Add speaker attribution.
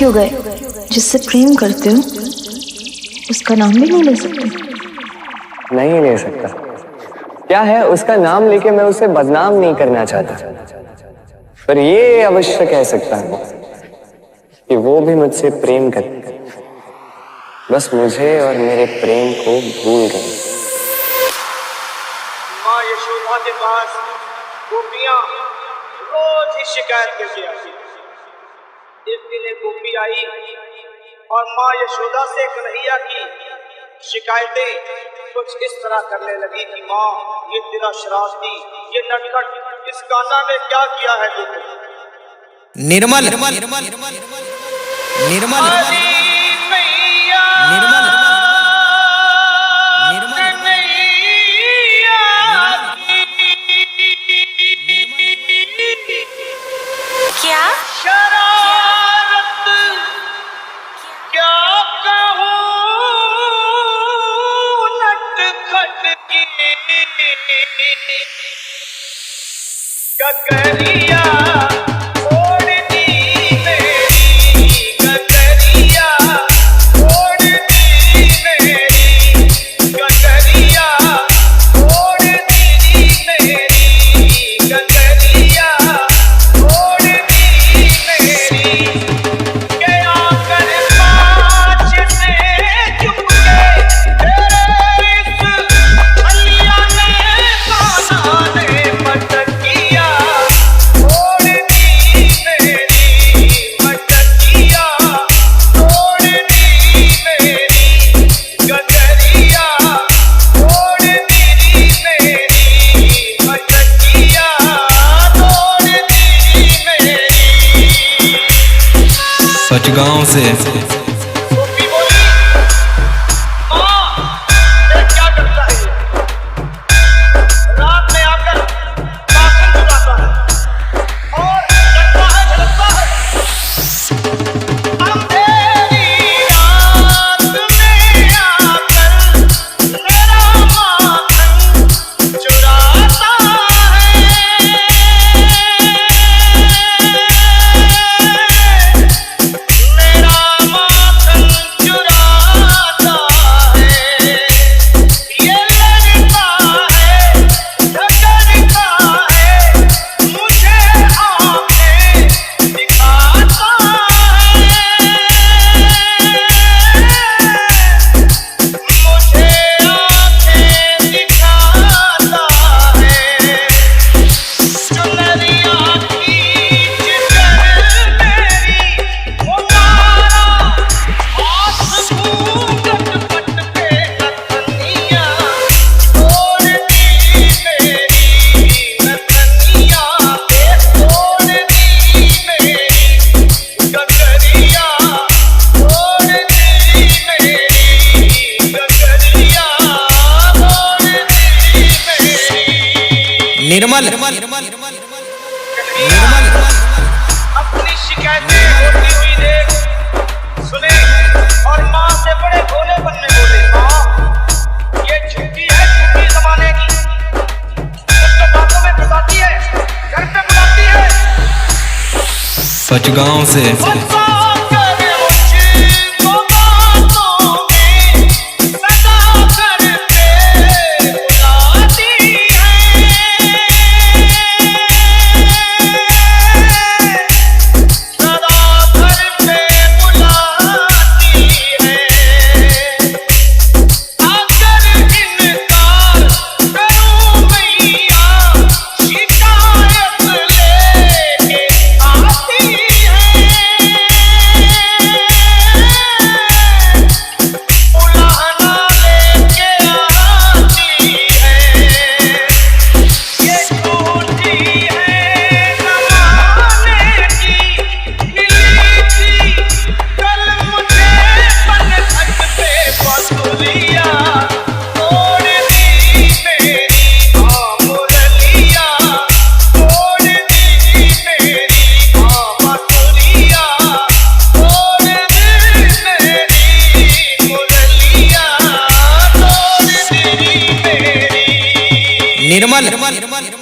Speaker 1: क्यों गए? जिससे प्रेम करते हो उसका नाम भी नहीं ले सकते?
Speaker 2: नहीं ले सकता। क्या है, उसका नाम लेके मैं उसे बदनाम नहीं करना चाहता, पर ये अवश्य कह सकता हूं कि वो भी मुझसे प्रेम करती है, बस मुझे और मेरे प्रेम को भूल गई।
Speaker 3: माँ यशोदा के पास गोपियां रोज ही शिकायत करके आती। एक दिन एक गोपी आई और माँ यशोदा से कन्हैया की शिकायतें कुछ इस तरह करने लगी कि माँ, ये तेरा श्राप थी, ये नटखट इस कान्हा ने क्या किया है तुमने?
Speaker 4: निर्मल निर्मल निर्मल निर्मल निर्मल
Speaker 5: क्या
Speaker 3: शरारत क्या कहूँ नटखट की ककरिया छोड़ दी मेरी, ककरिया छोड़ दी मेरी, ककरिया छोड़ दी मेरी, ककरिया छोड़ दी मेरी। गया कर पाँच से चुपके तेरे इस अलिया ने कान्हा ने मटकिया छोड़ दी मेरी, मटकिया छोड़ दी मेरी, ककरिया छोड़ दी मेरी, मटकिया छोड़ दी मेरी।
Speaker 4: सचगांव से
Speaker 3: गोपी बोली, माँ, ये क्या करता है? रात में आकर माखन चुराता है और लड़ता है, झड़कता है। अंधेरी रात में आकर मेरा माखन चुराता है। मेरा माखन चुराता है, ये लड़ता है, झगड़ता है, मुझे आंखें दिखाता है, मुझे आंखें दिखाता है। चुनरिया खींच कर मेरी उतारा, हाथ घूंघट पट पे नथनिया छोड़ दी मेरी, नथनिया पे छोड़ दी मेरी, ककरिया छोड़ दी मेरी, ककरिया छोड़ दी मेरी।
Speaker 4: निर्मल निर्मल निर्मल
Speaker 3: निर्मल अपनी शिकायतें होती हुई देख सुने और माँ से बड़े भोलेपन में बोले, माँ, ये झूठी है, झूठी जमाने की, उसको बातों में फंसाती है, घर पे बुलाती है।
Speaker 4: सचगांव से
Speaker 3: फंसा कर मुझको बातों में सदा करके बुलाती है। सदा घर पे बुलाती है। अगर इनकार करूं मैया, शिकायत लेके आती है। बुलाना लेके आती है। ये झूठी है जमाने की, मिली थी कल मुझे पनघट पे बसुलिया छोड़ दी मेरी, हाँ मुरलिया छोड़ दी मेरी, हाँ बसुलिया छोड़ दी मेरी, मुरलिया छोड़ दी मेरी।
Speaker 4: निर्मल निर्मल निर्मल